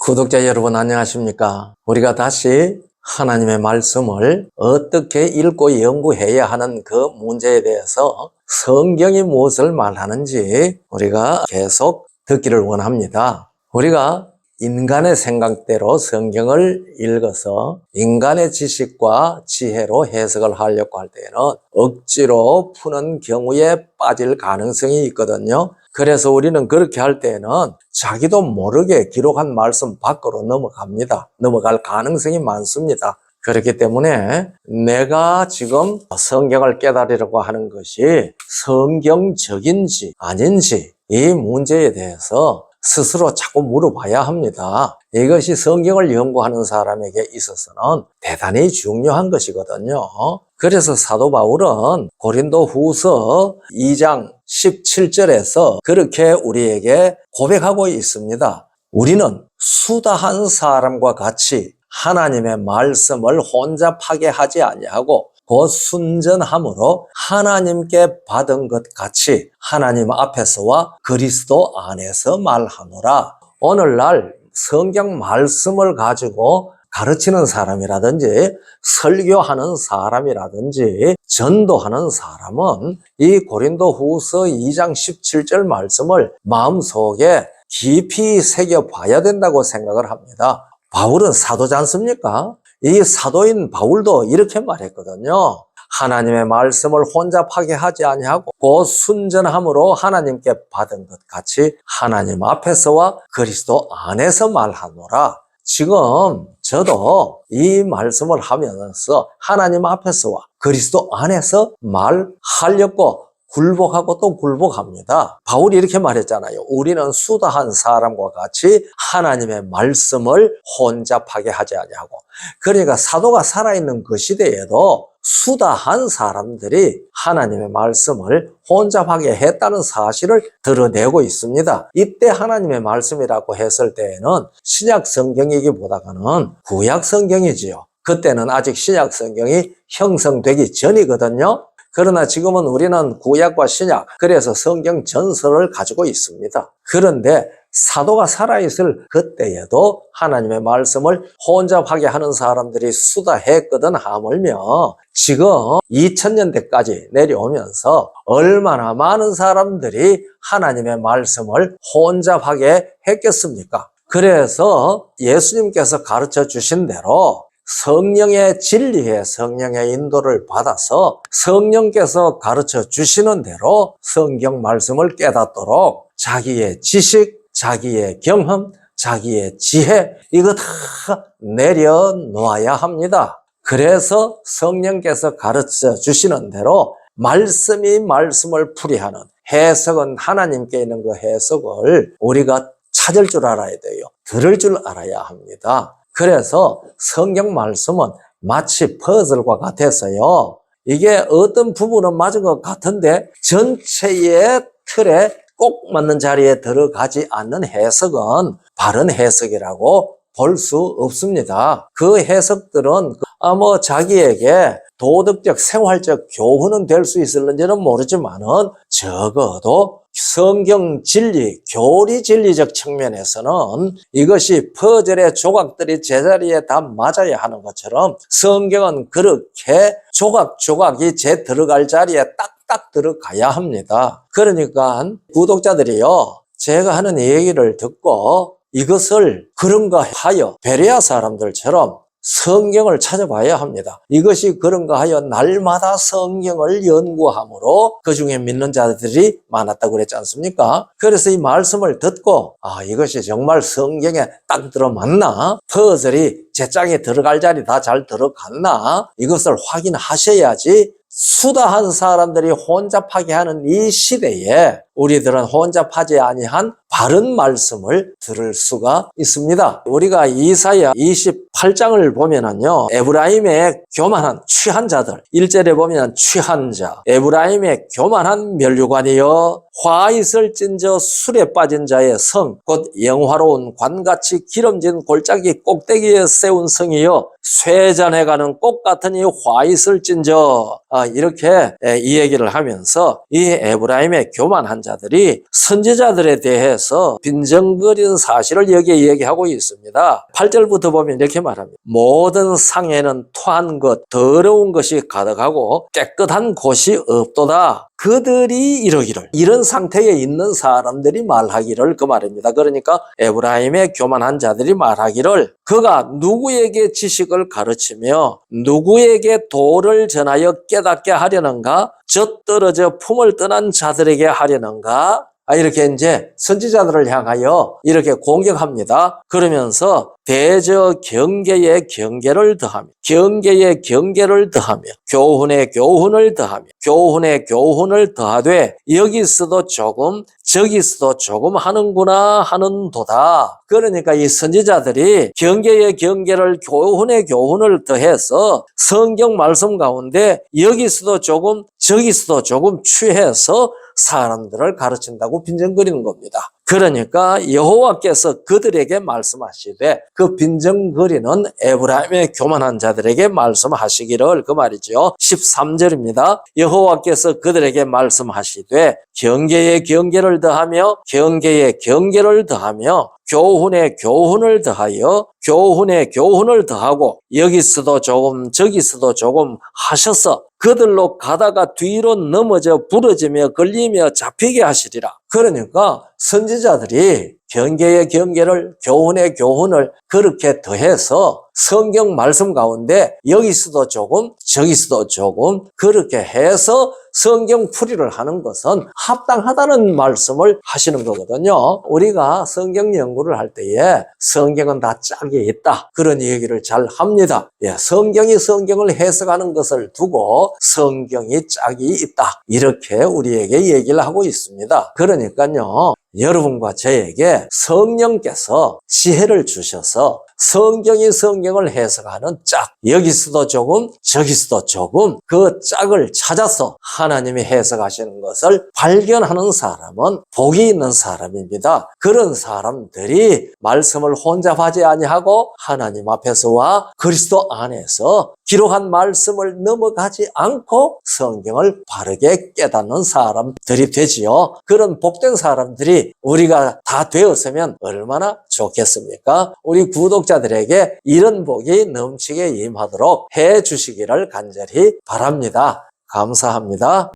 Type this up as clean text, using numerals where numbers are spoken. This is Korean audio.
구독자 여러분 안녕하십니까? 우리가 다시 하나님의 말씀을 어떻게 읽고 연구해야 하는 그 문제에 대해서 성경이 무엇을 말하는지 우리가 계속 듣기를 원합니다. 우리가 인간의 생각대로 성경을 읽어서 인간의 지식과 지혜로 해석을 하려고 할 때는 억지로 푸는 경우에 빠질 가능성이 있거든요. 그래서 우리는 그렇게 할 때는 자기도 모르게 기록한 말씀 밖으로 넘어갈 가능성이 많습니다. 그렇기 때문에 내가 지금 성경을 깨달으려고 하는 것이 성경적인지 아닌지 이 문제에 대해서 스스로 자꾸 물어봐야 합니다. 이것이 성경을 연구하는 사람에게 있어서는 대단히 중요한 것이거든요. 그래서 사도 바울은 고린도 후서 2장 17절에서 그렇게 우리에게 고백하고 있습니다. 우리는 수다한 사람과 같이 하나님의 말씀을 혼잡하게 하지 아니하고 곧 순전함으로 하나님께 받은 것 같이 하나님 앞에서와 그리스도 안에서 말하노라. 오늘날 성경 말씀을 가지고 가르치는 사람이라든지 설교하는 사람이라든지 전도하는 사람은 이 고린도 후서 2장 17절 말씀을 마음속에 깊이 새겨봐야 된다고 생각을 합니다. 바울은 사도지 않습니까? 이 사도인 바울도 이렇게 말했거든요. 하나님의 말씀을 혼잡하게 하지 아니하고 곧 순전함으로 하나님께 받은 것 같이 하나님 앞에서와 그리스도 안에서 말하노라. 지금 저도 이 말씀을 하면서 하나님 앞에서와 그리스도 안에서 말하려고 굴복하고 또 굴복합니다. 바울이 이렇게 말했잖아요. 우리는 수다한 사람과 같이 하나님의 말씀을 혼잡하게 하지 아니하고. 그러니까 사도가 살아있는 그 시대에도 수다한 사람들이 하나님의 말씀을 혼잡하게 했다는 사실을 드러내고 있습니다. 이때 하나님의 말씀이라고 했을 때에는 신약 성경이기보다는 구약 성경이지요. 그때는 아직 신약 성경이 형성되기 전이거든요. 그러나 지금은 우리는 구약과 신약, 그래서 성경 전설을 가지고 있습니다. 그런데 사도가 살아있을 그때에도 하나님의 말씀을 혼잡하게 하는 사람들이 수다했거든 하물며 지금 2000년대까지 내려오면서 얼마나 많은 사람들이 하나님의 말씀을 혼잡하게 했겠습니까? 그래서 예수님께서 가르쳐 주신 대로 성령의 진리에 성령의 인도를 받아서 성령께서 가르쳐 주시는 대로 성경 말씀을 깨닫도록 자기의 지식, 자기의 경험, 자기의 지혜 이거 다 내려놓아야 합니다. 그래서 성령께서 가르쳐 주시는 대로 말씀이 말씀을 풀이하는 해석은 하나님께 있는 그 해석을 우리가 찾을 줄 알아야 돼요. 들을 줄 알아야 합니다. 그래서 성경 말씀은 마치 퍼즐과 같아서요. 이게 어떤 부분은 맞은 것 같은데 전체의 틀에 꼭 맞는 자리에 들어가지 않는 해석은 바른 해석이라고 볼 수 없습니다. 그 해석들은 자기에게 도덕적, 생활적 교훈은 될 수 있을는지는 모르지만은 적어도 성경 진리, 교리 진리적 측면에서는 이것이 퍼즐의 조각들이 제자리에 다 맞아야 하는 것처럼 성경은 그렇게 조각조각이 제 들어갈 자리에 딱딱 들어가야 합니다. 그러니까 구독자들이요, 제가 하는 얘기를 듣고 이것을 그런가 하여 베레아 사람들처럼 성경을 찾아봐야 합니다. 이것이 그런가 하여 날마다 성경을 연구함으로 그 중에 믿는 자들이 많았다고 그랬지 않습니까? 그래서 이 말씀을 듣고 이것이 정말 성경에 딱 들어맞나? 퍼즐이 제 장에 들어갈 자리 다 잘 들어갔나? 이것을 확인하셔야지 수다한 사람들이 혼잡하게 하는 이 시대에 우리들은 혼잡하지 아니한 바른 말씀을 들을 수가 있습니다. 우리가 이사야 28장을 보면은요, 에브라임의 교만한 취한 자들, 1절에 보면 취한 자, 에브라임의 교만한 면류관이여 화 있을 찐저 술에 빠진 자의 성, 곧 영화로운 관같이 기름진 골짜기 꼭대기에 세운 성이여 쇠잔해가는 꽃 같은 이 화 있을 찐저, 이렇게 이 얘기를 하면서 이 에브라임의 교만한 자 자들이 선지자들에 대해서 빈정거리는 사실을 여기에 얘기하고 있습니다. 8절부터 보면 이렇게 말합니다. 모든 상에는 토한 것, 더러운 것이 가득하고 깨끗한 곳이 없도다. 그들이 이러기를, 이런 상태에 있는 사람들이 말하기를, 그 말입니다. 그러니까 에브라임의 교만한 자들이 말하기를, 그가 누구에게 지식을 가르치며 누구에게 도를 전하여 깨닫게 하려는가? 젖떨어져 품을 떠난 자들에게 하려는가? 이렇게 이제 선지자들을 향하여 이렇게 공격합니다. 그러면서 대저 경계에 경계를 더하며, 경계에 경계를 더하며, 교훈에 교훈을 더하며, 교훈에 교훈을 더하되 여기서도 조금 저기서도 조금 하는구나 하는도다. 그러니까 이 선지자들이 경계에 경계를, 교훈에 교훈을 더해서 성경 말씀 가운데 여기서도 조금 저기서도 조금 취해서 사람들을 가르친다고 빈정거리는 겁니다. 그러니까 여호와께서 그들에게 말씀하시되, 그 빈정거리는 에브라임의 교만한 자들에게 말씀하시기를, 그 말이죠. 13절입니다. 여호와께서 그들에게 말씀하시되 경계에 경계를 더하며 경계에 경계를 더하며 교훈에 교훈을 더하여 교훈에 교훈을 더하고 여기서도 조금 저기서도 조금 하셔서 그들로 가다가 뒤로 넘어져 부러지며 걸리며 잡히게 하시리라. 그러니까 선지자들이 경계의 경계를, 교훈의 교훈을 그렇게 더해서 성경 말씀 가운데 여기서도 조금 저기서도 조금 그렇게 해서 성경 풀이를 하는 것은 합당하다는 말씀을 하시는 거거든요. 우리가 성경 연구를 할 때에 성경은 다 짝이 있다, 그런 얘기를 잘 합니다. 성경이 성경을 해석하는 것을 두고 성경이 짝이 있다, 이렇게 우리에게 얘기를 하고 있습니다. 그러니까요, 여러분과 저에게 성령께서 지혜를 주셔서 성경이 성경을 해석하는 짝, 여기서도 조금 저기서도 조금 그 짝을 찾아서 하나님이 해석하시는 것을 발견하는 사람은 복이 있는 사람입니다. 그런 사람들이 말씀을 혼잡하지 아니하고 하나님 앞에서와 그리스도 안에서 기록한 말씀을 넘어가지 않고 성경을 바르게 깨닫는 사람들이 되지요. 그런 복된 사람들이 우리가 다 되었으면 얼마나 좋겠습니까? 우리 구독자들에게 이런 복이 넘치게 임하도록 해 주시기를 간절히 바랍니다. 감사합니다.